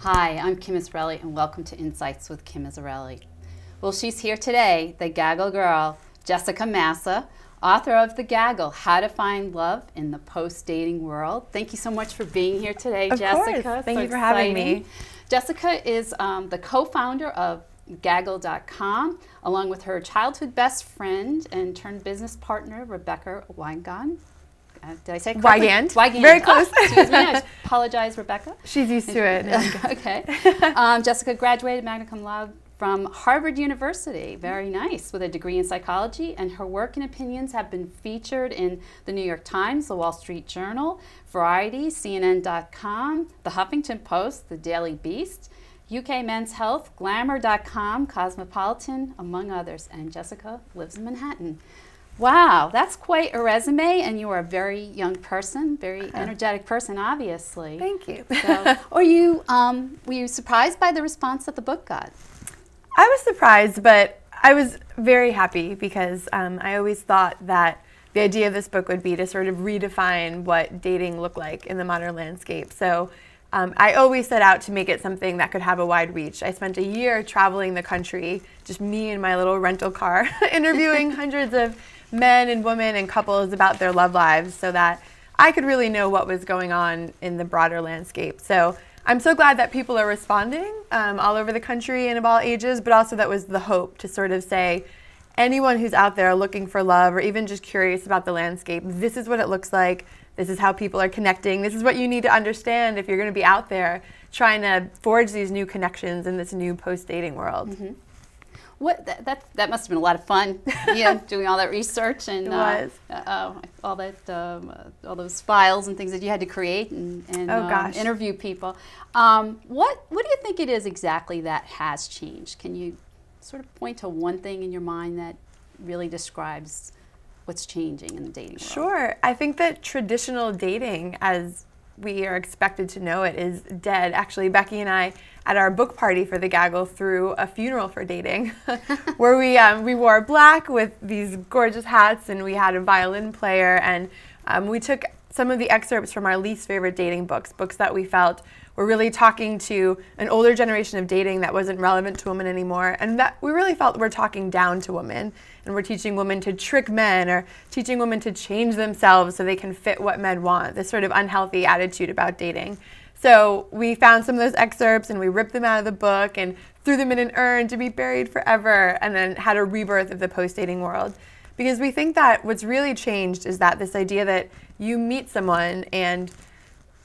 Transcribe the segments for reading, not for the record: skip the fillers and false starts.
Hi, I'm Kim Izzarelli, and welcome to Insights with Kim Izzarelli. Well, she's here today, the Gaggle girl, Jessica Massa, author of The Gaggle, How to Find Love in the Post-Dating World. Thank you so much for being here today, Jessica. Of course. Thank you for exciting. having me. Jessica is the co-founder of Gaggle.com, along with her childhood best friend and turned business partner, Rebecca Wygand. Did I say it correctly? Wygand. Very close. Oh, excuse me, I apologize, Rebecca. She's used to it. Okay. Jessica graduated magna cum laude from Harvard University. Very nice, with a degree in psychology, and her work and opinions have been featured in the New York Times, the Wall Street Journal, Variety, CNN.com, the Huffington Post, the Daily Beast, UK Men's Health, Glamour.com, Cosmopolitan, among others. And Jessica lives in Manhattan. Wow, that's quite a resume, and you are a very young person, very energetic person, obviously. Thank you. So, were you surprised by the response that the book got? I was surprised, but I was very happy because I always thought that the idea of this book would be to sort of redefine what dating looked like in the modern landscape. So I always set out to make it something that could have a wide reach. I spent a year traveling the country, just me and my little rental car, interviewing hundreds of men and women and couples about their love lives so that I could really know what was going on in the broader landscape. So I'm so glad that people are responding all over the country and of all ages, but also that was the hope to sort of say, anyone who's out there looking for love or even just curious about the landscape, this is what it looks like, this is how people are connecting, this is what you need to understand if you're going to be out there trying to forge these new connections in this new post-dating world. Mm-hmm. That must have been a lot of fun, doing all that research and it was. all those files and things that you had to create and interview people. What do you think it is exactly that has changed? Can you sort of point to one thing in your mind that really describes what's changing in the dating world? Sure. I think that traditional dating, as we are expected to know it, is dead. Actually, Becky and I, at our book party for the Gaggle, threw a funeral for dating, where we wore black with these gorgeous hats, and we had a violin player, and we took some of the excerpts from our least favorite dating books that we felt were really talking to an older generation of dating that wasn't relevant to women anymore, and that we really felt we're talking down to women, and we're teaching women to trick men or teaching women to change themselves so they can fit what men want, this sort of unhealthy attitude about dating. So we found some of those excerpts and we ripped them out of the book and threw them in an urn to be buried forever, and then had a rebirth of the post-dating world. Because we think that what's really changed is that this idea that you meet someone and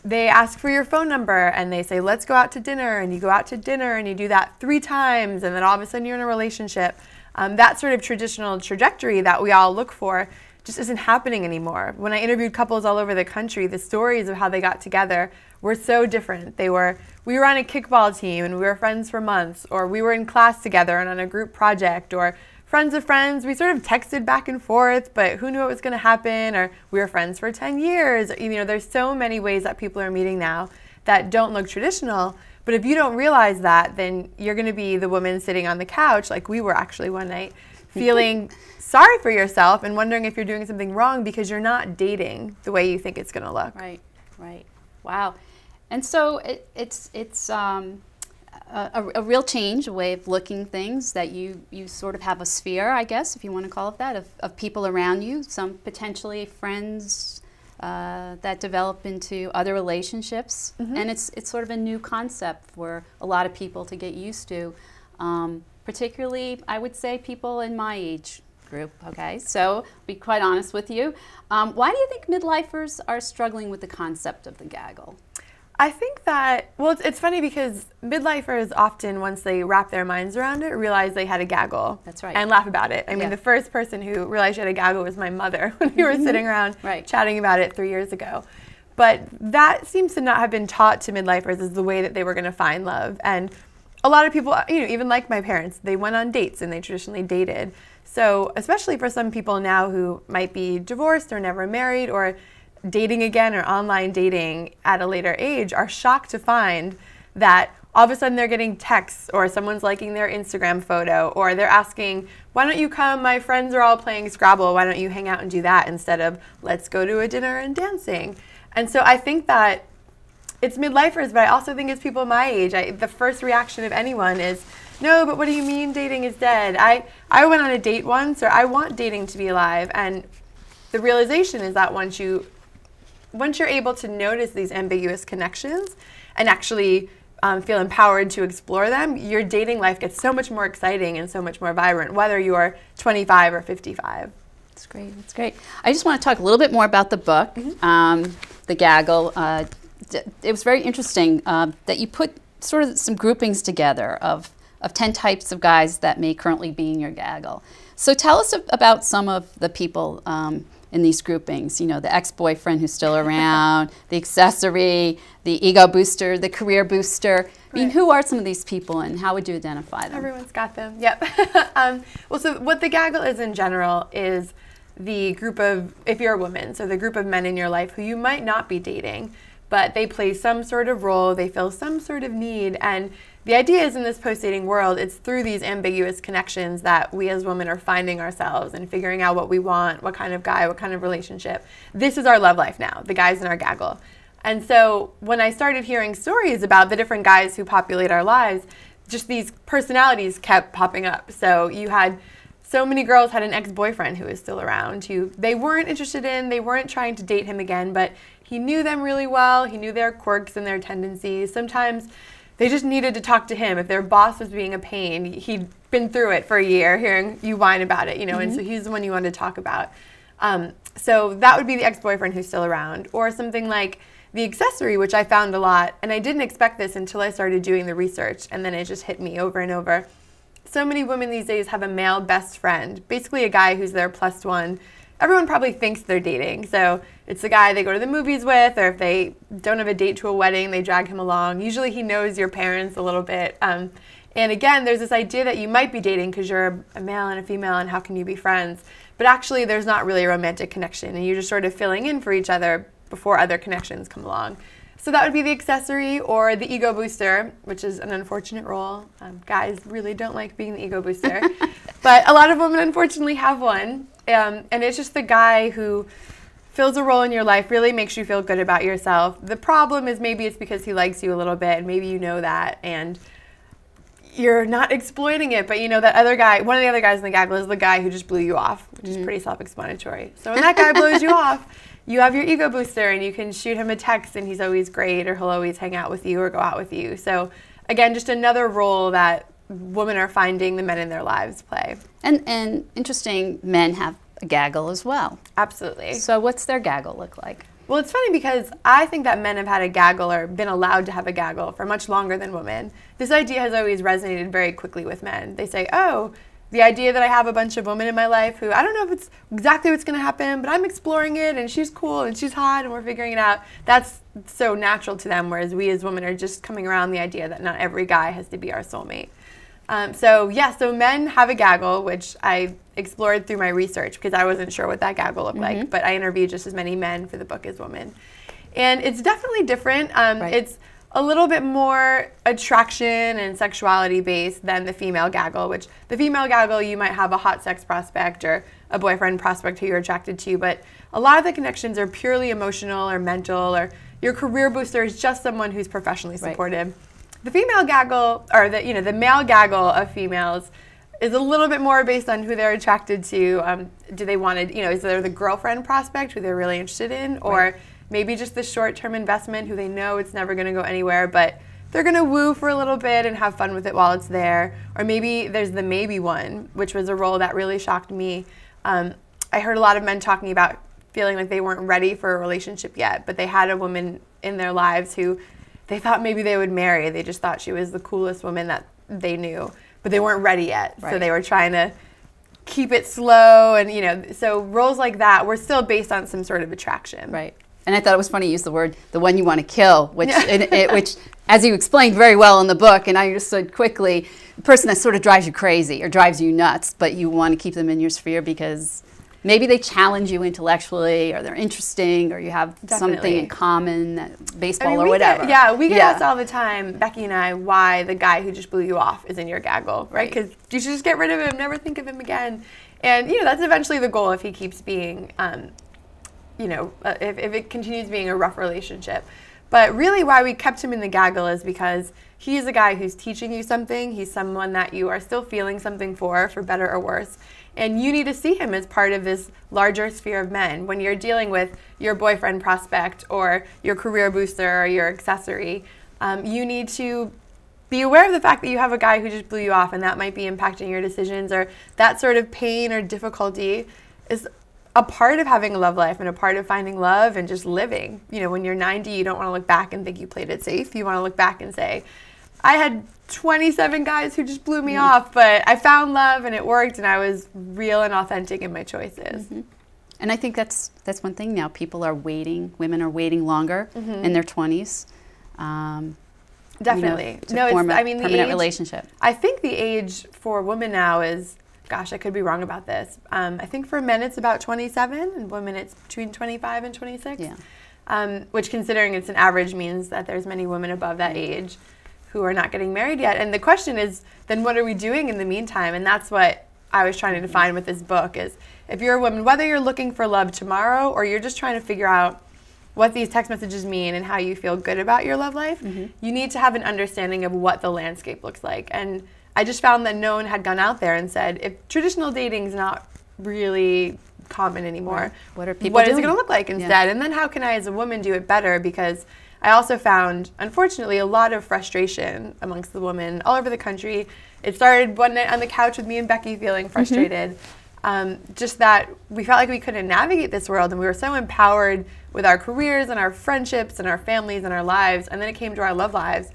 they ask for your phone number and they say, let's go out to dinner, and you go out to dinner and you do that 3 times, and then all of a sudden you're in a relationship. That sort of traditional trajectory that we all look for just isn't happening anymore. When I interviewed couples all over the country, the stories of how they got together were so different. We were on a kickball team and we were friends for months, or we were in class together and on a group project, or friends of friends. We sort of texted back and forth, but who knew it was going to happen? Or we were friends for 10 years. There's so many ways that people are meeting now that don't look traditional. But if you don't realize that, then you're going to be the woman sitting on the couch, like we were actually one night, feeling sorry for yourself and wondering if you're doing something wrong because you're not dating the way you think it's going to look. Right, right. Wow. And so it's a real change, a way of looking things, that you sort of have a sphere, I guess, if you want to call it that, of people around you, some potentially friends that develop into other relationships. Mm-hmm. And it's sort of a new concept for a lot of people to get used to, particularly, I would say, people in my age group. Okay, so be quite honest with you. Why do you think midlifers are struggling with the concept of the gaggle? I think that, well, it's funny because midlifers often, once they wrap their minds around it, realize they had a gaggle. That's right. And laugh about it. I mean, the first person who realized she had a gaggle was my mother when we were sitting around chatting about it 3 years ago. But that seems to not have been taught to midlifers as the way that they were going to find love. And a lot of people, even like my parents, they went on dates and they traditionally dated. So especially for some people now who might be divorced or never married or dating again or online dating at a later age, are shocked to find that all of a sudden they're getting texts, or someone's liking their Instagram photo, or they're asking, why don't you come, my friends are all playing Scrabble, why don't you hang out and do that instead of let's go to a dinner and dancing. And so I think that it's midlifers, but I also think it's people my age. The first reaction of anyone is, no, but what do you mean dating is dead? I went on a date once, or I want dating to be alive. And the realization is that once you're able to notice these ambiguous connections and actually feel empowered to explore them, your dating life gets so much more exciting and so much more vibrant, whether you're 25 or 55. That's great. That's great. I just want to talk a little bit more about the book, The Gaggle. It was very interesting that you put sort of some groupings together of 10 types of guys that may currently be in your gaggle. So tell us about some of the people in these groupings. You know, the ex-boyfriend who's still around, the accessory, the ego booster, the career booster. I mean, who are some of these people, and how would you identify them? Everyone's got them. Yep. Well, so what the gaggle is in general is the group of, if you're a woman, so the group of men in your life who you might not be dating, but they play some sort of role, they fill some sort of need, and the idea is in this post-dating world, it's through these ambiguous connections that we as women are finding ourselves and figuring out what we want, what kind of guy, what kind of relationship. This is our love life now, the guys in our gaggle. And so when I started hearing stories about the different guys who populate our lives, just these personalities kept popping up. So you had so many girls had an ex-boyfriend who was still around, who they weren't interested in, they weren't trying to date him again, but he knew them really well, he knew their quirks and their tendencies. Sometimes they just needed to talk to him. If their boss was being a pain, he'd been through it for a year, hearing you whine about it, you know, and so he's the one you wanted to talk about. So that would be the ex-boyfriend who's still around. Or something like the accessory, which I found a lot, and I didn't expect this until I started doing the research, and then it just hit me over and over. So many women these days have a male best friend, basically a guy who's their plus one. Everyone probably thinks they're dating. So it's the guy they go to the movies with, or if they don't have a date to a wedding, they drag him along. Usually he knows your parents a little bit. And again, there's this idea that you might be dating because you're a male and a female, and how can you be friends? But actually, there's not really a romantic connection, and you're just sort of filling in for each other before other connections come along. So that would be the accessory, or the ego booster, which is an unfortunate role. Guys really don't like being the ego booster, but a lot of women unfortunately have one. And it's just the guy who fills a role in your life, really makes you feel good about yourself. The problem is maybe it's because he likes you a little bit, and maybe you know that, and you're not exploiting it, but you know that other guy, one of the other guys in the gaggle is the guy who just blew you off, which is pretty self-explanatory. So when that guy blows you off, you have your ego booster, and you can shoot him a text, and he's always great, or he'll always hang out with you or go out with you. So again, just another role that women are finding the men in their lives play. And interesting, men have a gaggle as well. Absolutely. So what's their gaggle look like? Well, it's funny because I think that men have had a gaggle, or been allowed to have a gaggle, for much longer than women. This idea has always resonated very quickly with men. They say, oh, the idea that I have a bunch of women in my life who I don't know if it's exactly what's going to happen, but I'm exploring it, and she's cool, and she's hot, and we're figuring it out. That's so natural to them, whereas we as women are just coming around the idea that not every guy has to be our soulmate. So men have a gaggle, which I explored through my research because I wasn't sure what that gaggle looked like, but I interviewed just as many men for the book as women. And it's definitely different. It's a little bit more attraction and sexuality based than the female gaggle, which the female gaggle, you might have a hot sex prospect or a boyfriend prospect who you're attracted to, but a lot of the connections are purely emotional or mental, or your career booster is just someone who's professionally supportive. Right. The female gaggle, or the male gaggle of females, is a little bit more based on who they're attracted to. Do they want to, is there the girlfriend prospect who they're really interested in, or maybe just the short-term investment who they know it's never going to go anywhere, but they're going to woo for a little bit and have fun with it while it's there. Or maybe there's the maybe one, which was a role that really shocked me. I heard a lot of men talking about feeling like they weren't ready for a relationship yet, but they had a woman in their lives who they thought maybe they would marry. They just thought she was the coolest woman that they knew, but they weren't ready yet. Right. So they were trying to keep it slow, and so roles like that were still based on some sort of attraction. Right. And I thought it was funny you used the word, the one you want to kill, which, which, as you explained very well in the book, and I understood quickly, the person that sort of drives you crazy or drives you nuts, but you want to keep them in your sphere because maybe they challenge you intellectually, or they're interesting, or you have something in common, baseball or whatever. We get asked all the time, Becky and I, why the guy who just blew you off is in your gaggle, right? Because you should just get rid of him, never think of him again. And, that's eventually the goal if he keeps being, if it continues being a rough relationship. But really why we kept him in the Gaggle is because he's a guy who's teaching you something. He's someone that you are still feeling something for better or worse. And you need to see him as part of this larger sphere of men. When you're dealing with your boyfriend prospect or your career booster or your accessory, you need to be aware of the fact that you have a guy who just blew you off, and that might be impacting your decisions, or that sort of pain or difficulty is a part of having a love life and a part of finding love and just living. You know, when you're 90, you don't want to look back and think you played it safe. You want to look back and say, I had 27 guys who just blew me off, but I found love and it worked, and I was real and authentic in my choices. And I think that's one thing now. People are waiting, women are waiting longer in their 20s. Definitely. You know, to form a permanent relationship. I think the age for women now is, gosh, I could be wrong about this. I think for men it's about 27, and women it's between 25 and 26. Yeah. Which, considering it's an average, means that there's many women above that age who are not getting married yet. And the question is, then what are we doing in the meantime? And that's what I was trying to define with this book is, if you're a woman, whether you're looking for love tomorrow or you're just trying to figure out what these text messages mean and how you feel good about your love life, you need to have an understanding of what the landscape looks like. And I just found that no one had gone out there and said, if traditional dating is not really common anymore, what are people what doing? is it going to look like instead? And then how can I as a woman do it better? Because I also found, unfortunately, a lot of frustration amongst the women all over the country. It started one night on the couch with me and Becky feeling frustrated. Just that we felt like we couldn't navigate this world, and we were so empowered with our careers and our friendships and our families and our lives, and then it came to our love lives.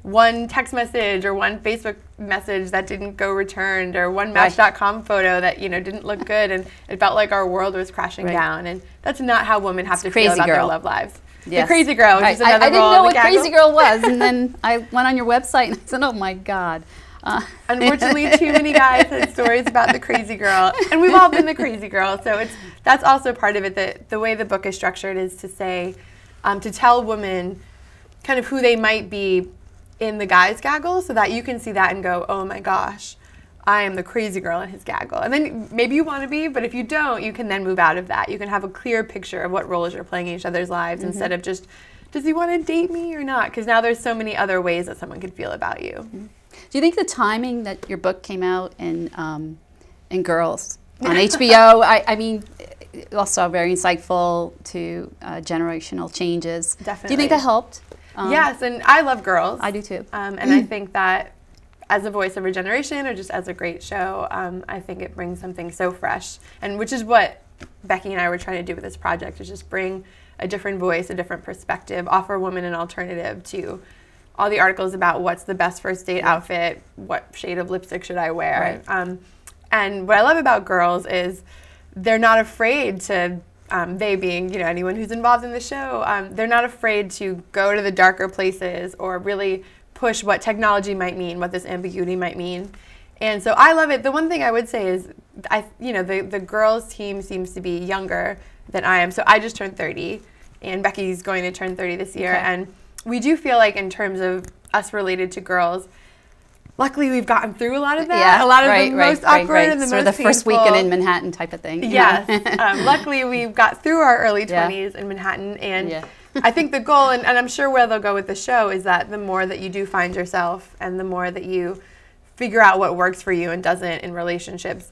One text message or one Facebook message that didn't go returned, or one Match.com photo that, you know, didn't look good, and it felt like our world was crashing down. And that's not how women have to feel about their love lives. Yes. The crazy girl, which is another I didn't role know in what the Gaggle. crazy girl was, and then I went on your website and I said, oh my God. Unfortunately, too many guys had stories about the crazy girl, and we've all been the crazy girl. So that's also part of it. That the way the book is structured is to say, to tell women kind of who they might be in the guy's Gaggle, so that you can see that and go, oh my gosh, I am the crazy girl in his Gaggle. And then maybe you want to be, but if you don't, you can then move out of that. You can have a clear picture of what roles you're playing in each other's lives instead of just, does he want to date me or not? Because now there's so many other ways that someone could feel about you. Do you think the timing that your book came out in Girls on HBO, I mean, also very insightful to generational changes. Definitely. Do you think that helped? Yes, and I love Girls. I do too. And I think that as a voice of a generation, or just as a great show, I think it brings something so fresh, and which is what Becky and I were trying to do with this project, is just bring a different voice, a different perspective, offer women an alternative to all the articles about what's the best first date outfit, what shade of lipstick should I wear. Right. And what I love about Girls is they're not afraid to, they being, you know, anyone who's involved in the show, they're not afraid to go to the darker places or really push what technology might mean, what this ambiguity might mean. And so I love it. The one thing I would say is, the Girls team seems to be younger than I am. So I just turned 30, and Becky's going to turn 30 this year. Okay. And we do feel like, in terms of us related to girls, luckily we've gotten through a lot of that. Yeah, a lot of the most awkward and the sort most of the first painful. weekend in Manhattan type of thing. Yes. Luckily we've got through our early 20s in Manhattan, and I think the goal, and I'm sure where they'll go with the show, is that the more that you do find yourself and the more that you figure out what works for you and doesn't in relationships,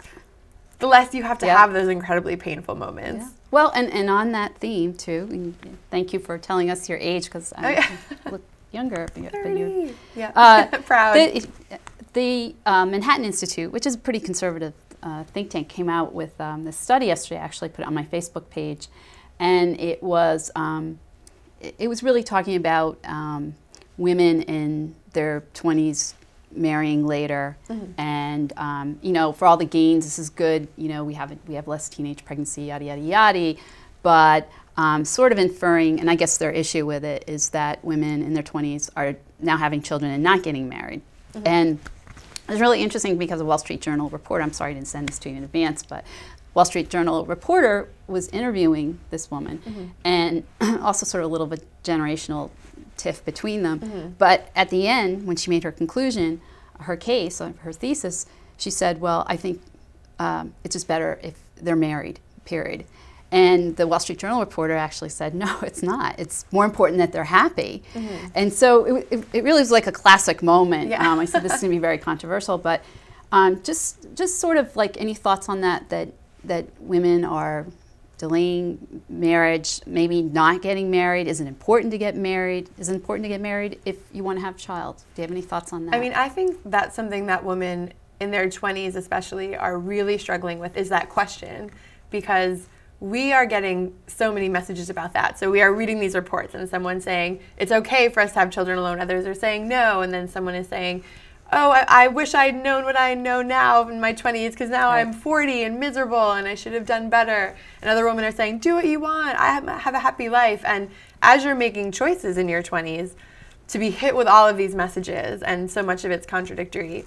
the less you have to have those incredibly painful moments. Yeah. Well, and on that theme too, and thank you for telling us your age, because I look younger. But you're, proud. The Manhattan Institute, which is a pretty conservative think tank, came out with this study yesterday. I actually put it on my Facebook page, and it was really talking about women in their 20s marrying later, and for all the gains, this is good. We have less teenage pregnancy, yada yada yada, but sort of inferring, and I guess their issue with it is that women in their 20s are now having children and not getting married. And it's really interesting because a Wall Street Journal reporter, I'm sorry I didn't send this to you in advance, but Wall Street Journal reporter was interviewing this woman, and also sort of a little bit generational tiff between them. But at the end, when she made her conclusion, her case, her thesis, she said, well, I think it's just better if they're married, period. And the Wall Street Journal reporter actually said, no, it's not. It's more important that they're happy. And so it really was like a classic moment. Yeah. I said this is going to be very controversial, but just sort of like any thoughts on that women are delaying marriage, maybe not getting married. Is it important to get married? Is it important to get married if you want to have a child? Do you have any thoughts on that? I mean, I think that's something that women in their 20s especially are really struggling with, is that question, because we are getting so many messages about that. So we are reading these reports and someone's saying it's okay for us to have children alone. Others are saying no. And then someone is saying, oh, I wish I'd known what I know now in my 20s because now I'm 40 and miserable and I should have done better. And other women are saying, do what you want. I have a happy life. And as you're making choices in your 20s, to be hit with all of these messages and so much of it's contradictory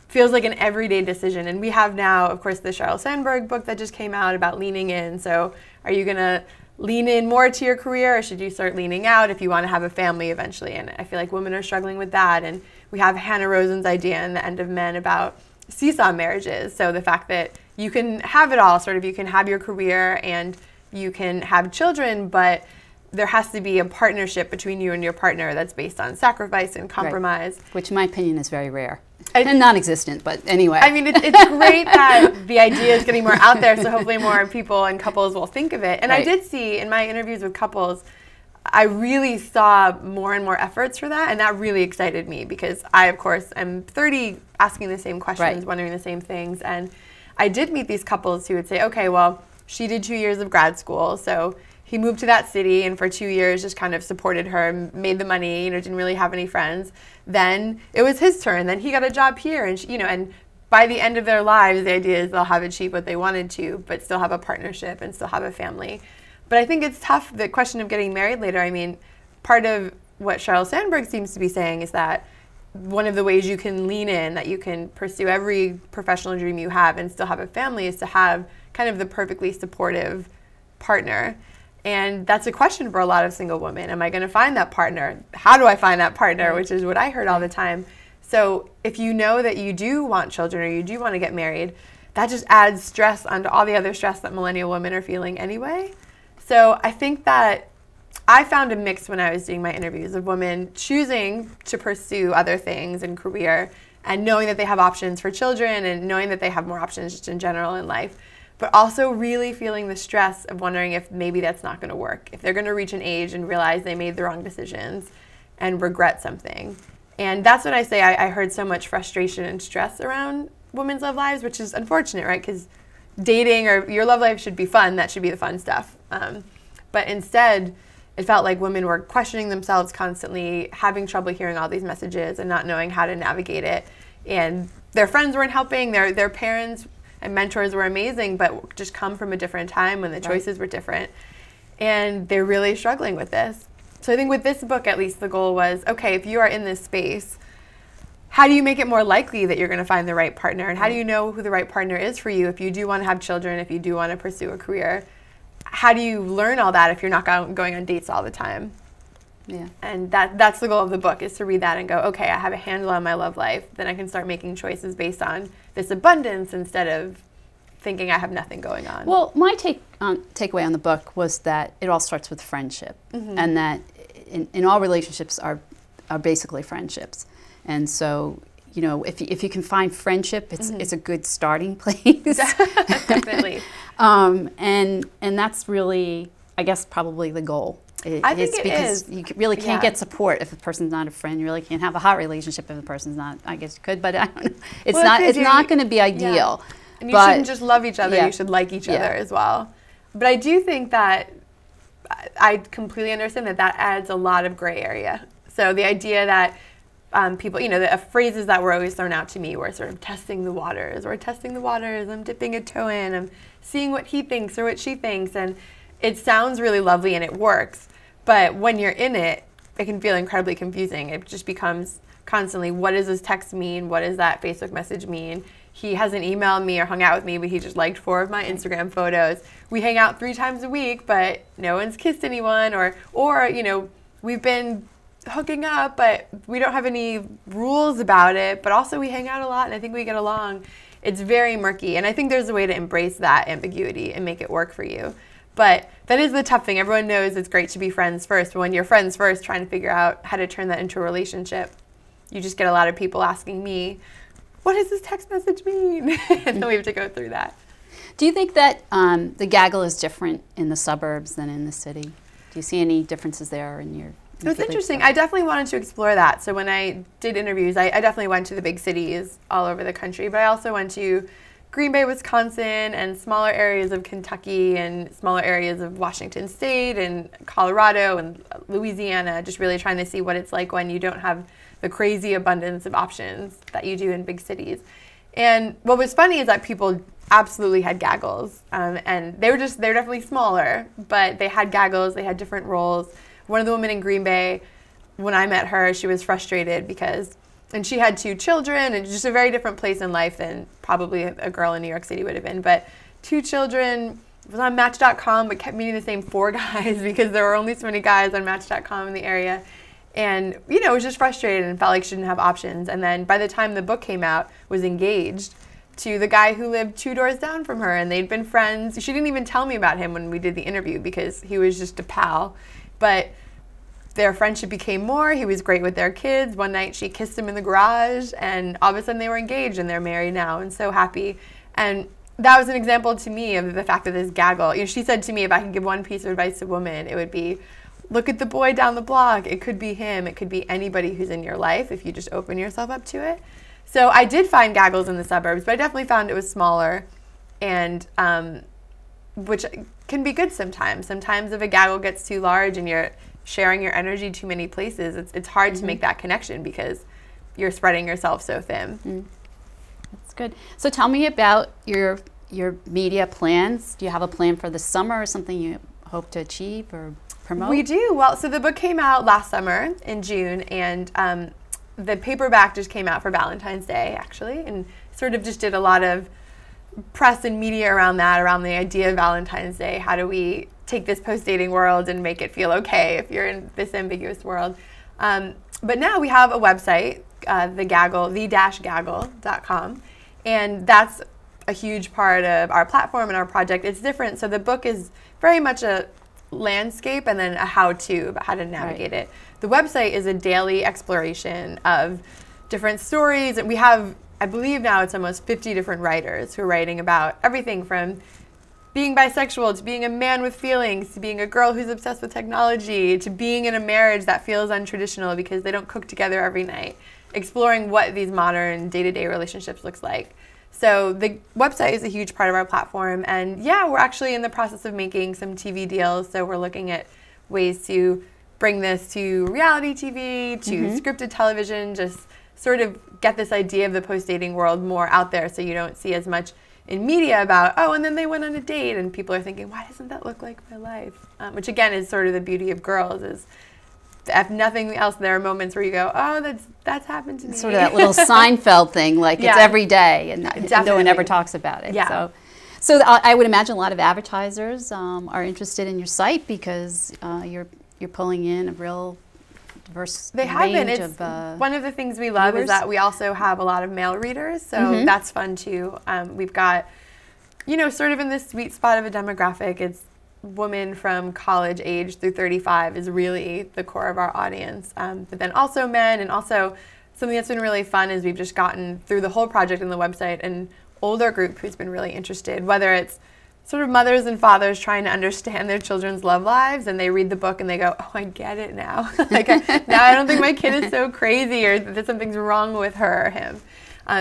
feels like an everyday decision. And we have now, of course, the Sheryl Sandberg book that just came out about leaning in. So are you going to lean in more to your career, or should you start leaning out if you want to have a family eventually? And I feel like women are struggling with that. And we have Hannah Rosen's idea in The End of Men about seesaw marriages. So the fact that you can have it all, sort of, you can have your career and you can have children, but there has to be a partnership between you and your partner that's based on sacrifice and compromise. Right. Which in my opinion is very rare. And non-existent, but anyway. I mean, it's great that the idea is getting more out there, so hopefully more people and couples will think of it. And I did see in my interviews with couples, I really saw more and more efforts for that, and that really excited me because I, of course, am 30 asking the same questions, wondering the same things. And I did meet these couples who would say, okay, well, she did 2 years of grad school, so he moved to that city and for 2 years just kind of supported her, made the money, didn't really have any friends. Then it was his turn. Then he got a job here, and and by the end of their lives, the idea is they'll have achieved what they wanted to, but still have a partnership and still have a family. But I think it's tough, the question of getting married later. I mean, part of what Sheryl Sandberg seems to be saying is that one of the ways you can lean in, that you can pursue every professional dream you have and still have a family, is to have kind of the perfectly supportive partner. And that's a question for a lot of single women. Am I going to find that partner? How do I find that partner? Which is what I heard all the time. So if you know that you do want children or you do want to get married, that just adds stress onto all the other stress that millennial women are feeling anyway. So I think that I found a mix when I was doing my interviews of women choosing to pursue other things in career and knowing that they have options for children and knowing that they have more options just in general in life, but also really feeling the stress of wondering if maybe that's not going to work, if they're going to reach an age and realize they made the wrong decisions and regret something. And that's what I say. I heard so much frustration and stress around women's love lives, which is unfortunate, right? Because dating or your love life should be fun. That should be the fun stuff. But instead, it felt like women were questioning themselves constantly, having trouble hearing all these messages and not knowing how to navigate it. And their friends weren't helping. Their parents and mentors were amazing, but just come from a different time when the choices were different. And they're really struggling with this. So I think with this book, at least, the goal was, okay, if you are in this space, how do you make it more likely that you're going to find the right partner? And how do you know who the right partner is for you if you do want to have children, if you do want to pursue a career? How do you learn all that if you're not going on dates all the time? Yeah. And that's the goal of the book, is to read that and go, okay, I have a handle on my love life. Then I can start making choices based on this abundance instead of thinking I have nothing going on. Well, my takeaway on the book was that it all starts with friendship, and that in all relationships are basically friendships. And so, if you can find friendship, it's a good starting place. Definitely. And that's really, I guess, probably the goal. I think it is. You really can't get support if a person's not a friend. You really can't have a hot relationship if a person's not. I guess you could, but I don't know. It's not going to be ideal. Yeah. And you shouldn't just love each other. You should like each other as well. But I do think that I completely understand that adds a lot of gray area. So the idea that people, the phrases that were always thrown out to me were sort of testing the waters, I'm dipping a toe in, I'm seeing what he thinks or what she thinks, and it sounds really lovely and it works, but when you're in it, it can feel incredibly confusing. It just becomes constantly, what does this text mean? What does that Facebook message mean? He hasn't emailed me or hung out with me, but he just liked 4 of my Instagram photos. We hang out 3 times a week, but no one's kissed anyone, or we've been hooking up, but we don't have any rules about it, but also we hang out a lot and I think we get along. It's very murky, and I think there's a way to embrace that ambiguity and make it work for you. But that is the tough thing. Everyone knows it's great to be friends first, but when you're friends first, trying to figure out how to turn that into a relationship, you just get a lot of people asking me, what does this text message mean? And then we have to go through that. Do you think that the Gaggle is different in the suburbs than in the city? Do you see any differences there in your... It was interesting. I definitely wanted to explore that. So when I did interviews, I definitely went to the big cities all over the country, but I also went to Green Bay, Wisconsin, and smaller areas of Kentucky, and smaller areas of Washington State, and Colorado, and Louisiana, just really trying to see what it's like when you don't have the crazy abundance of options that you do in big cities. And what was funny is that people absolutely had Gaggles, and they're definitely smaller, but they had Gaggles, they had different roles. One of the women in Green Bay, when I met her, she was frustrated and she had 2 children, and just a very different place in life than probably a girl in New York City would have been. But 2 children, was on Match.com, but kept meeting the same 4 guys because there were only so many guys on Match.com in the area. And, was just frustrated and felt like she didn't have options. And then by the time the book came out, was engaged to the guy who lived 2 doors down from her, and they'd been friends. She didn't even tell me about him when we did the interview because he was just a pal. But their friendship became more. He was great with their kids. One night she kissed him in the garage, and all of a sudden they were engaged, and they're married now and so happy. And that was an example to me of the fact that this Gaggle, she said to me, if I could give one piece of advice to women, it would be, look at the boy down the block. It could be him. It could be anybody who's in your life if you just open yourself up to it. So I did find Gaggles in the suburbs, but I definitely found it was smaller, and which can be good sometimes. Sometimes if a Gaggle gets too large and you're sharing your energy too many places, it's hard to make that connection because you're spreading yourself so thin. That's good. So tell me about your media plans. Do you have a plan for the summer or something you hope to achieve or promote? We do. Well, so the book came out last summer in June, and the paperback just came out for Valentine's Day, actually, and sort of just did a lot of press and media around that, around the idea of Valentine's Day. How do we take this post-dating world and make it feel okay if you're in this ambiguous world? But now we have a website, the-gaggle.com, and that's a huge part of our platform and our project. It's different. So the book is very much a landscape and then a how-to about how to navigate it. The website is a daily exploration of different stories, and we have, I believe now it's almost 50 different writers who are writing about everything from being bisexual to being a man with feelings to being a girl who's obsessed with technology to being in a marriage that feels untraditional because they don't cook together every night, exploring what these modern day-to-day relationships looks like. So the website is a huge part of our platform, and yeah, we're actually in the process of making some TV deals, so we're looking at ways to bring this to reality TV, to scripted television, just sort of get this idea of the post-dating world more out there so you don't see as much in media about, oh, and then they went on a date, and people are thinking, why doesn't that look like my life? Which again is sort of the beauty of girls, is if nothing else, there are moments where you go, oh, that's happened to me. Sort of that little Seinfeld thing, like it's every day, and no one ever talks about it. Yeah. So I would imagine a lot of advertisers are interested in your site because you're pulling in a real diverse range of one of the things we love viewers. is that we also have a lot of male readers, so that's fun too. We've got, sort of in this sweet spot of a demographic, it's women from college age through 35 is really the core of our audience. But then also men, and also something that's been really fun is we've just gotten through the whole project and the website an older group who's been really interested, whether it's sort of mothers and fathers trying to understand their children's love lives, and they read the book and they go, oh, I get it now. Now I don't think my kid is so crazy or that something's wrong with her or him.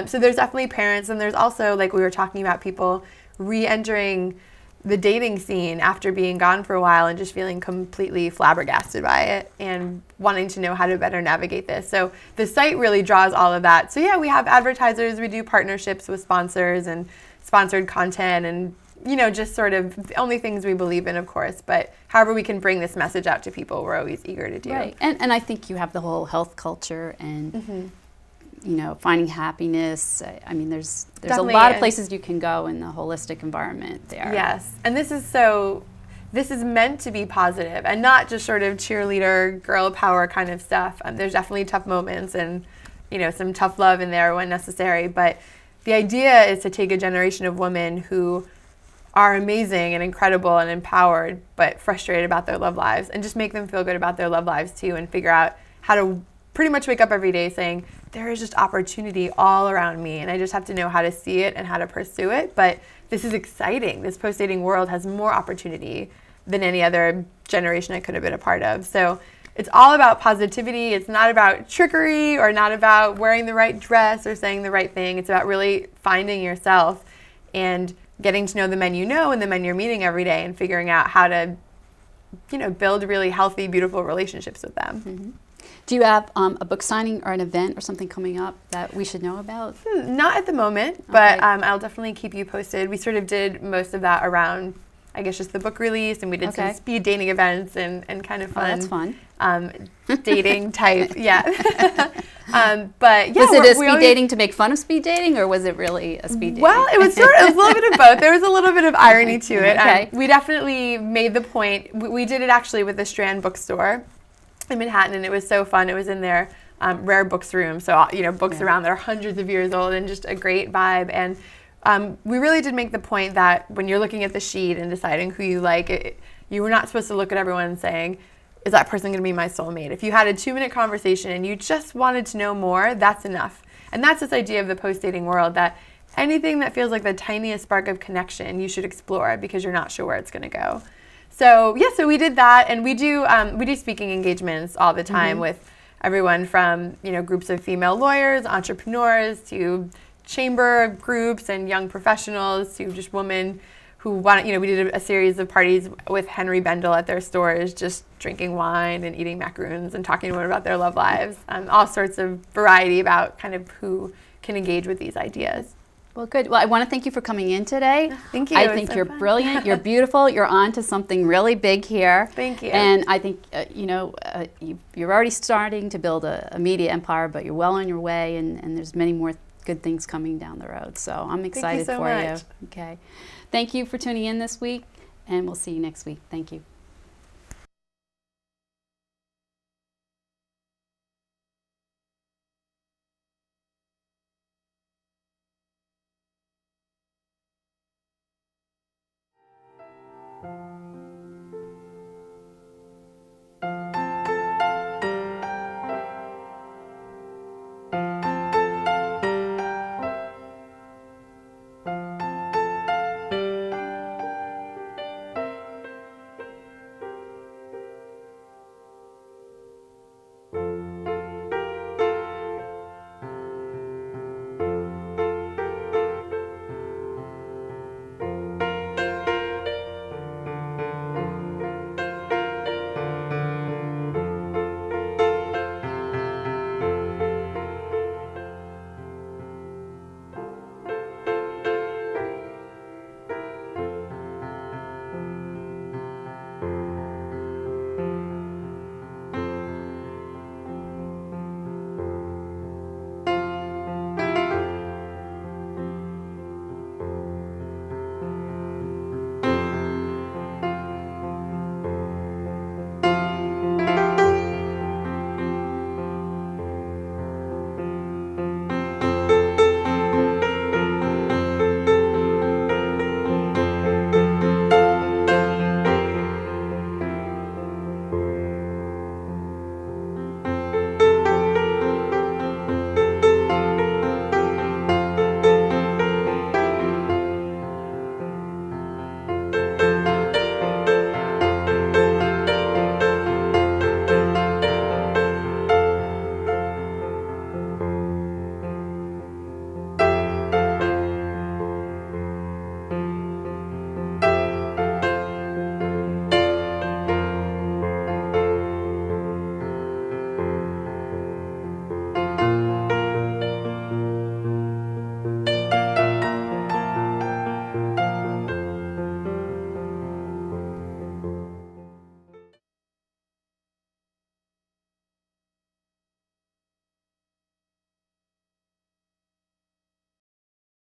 So there's definitely parents, and there's also, like we were talking about, people re-entering the dating scene after being gone for a while and just feeling completely flabbergasted by it and wanting to know how to better navigate this. So the site really draws all of that. So yeah, we have advertisers, we do partnerships with sponsors and sponsored content, and just sort of the only things we believe in, of course, but however we can bring this message out to people, we're always eager to do. Right, and I think you have the whole health culture and finding happiness. I mean, there's definitely a lot of places you can go in the holistic environment there. Yes, and this is meant to be positive and not just sort of cheerleader, girl power kind of stuff. There's definitely tough moments and, some tough love in there when necessary, but the idea is to take a generation of women who are amazing and incredible and empowered, but frustrated about their love lives, and just make them feel good about their love lives too, and figure out how to pretty much wake up every day saying, there is just opportunity all around me, and I just have to know how to see it and how to pursue it. But this is exciting. This post-dating world has more opportunity than any other generation I could have been a part of. So it's all about positivity. It's not about trickery or not about wearing the right dress or saying the right thing. It's about really finding yourself and getting to know the men you know and the men you're meeting every day, and figuring out how to, build really healthy, beautiful relationships with them. Mm-hmm. Do you have a book signing or an event or something coming up that we should know about? Not at the moment, but I'll definitely keep you posted. We sort of did most of that around, I guess, just the book release, and we did some speed dating events and kind of fun. Oh, that's fun. Dating type, yeah. But yeah, was it a speed dating to make fun of speed dating, or was it really a speed dating? Well, it was a little bit of both. There was a little bit of irony to it. Okay. We definitely made the point. We did it actually with the Strand bookstore in Manhattan, and it was so fun. It was in their rare books room, so books around that are hundreds of years old, and just a great vibe. And we really did make the point that when you're looking at the sheet and deciding who you like, you were not supposed to look at everyone and saying, is that person going to be my soulmate? If you had a 2-minute conversation and you just wanted to know more, that's enough. And that's this idea of the post-dating world, that anything that feels like the tiniest spark of connection, you should explore, because you're not sure where it's going to go. So yeah, so we did that, and we do speaking engagements all the time with everyone from groups of female lawyers, entrepreneurs, to chamber groups and young professionals, to just women who want. We did a series of parties with Henry Bendel at their stores, just drinking wine and eating macaroons and talking to women about their love lives, all sorts of variety about kind of who can engage with these ideas. Well, good. Well, I want to thank you for coming in today. Thank you. I think you're brilliant. You're beautiful. You're on to something really big here. Thank you. And I think, you're already starting to build a media empire, but you're well on your way, and there's many more good things coming down the road. So I'm excited for you. Okay. Thank you for tuning in this week, and we'll see you next week. Thank you.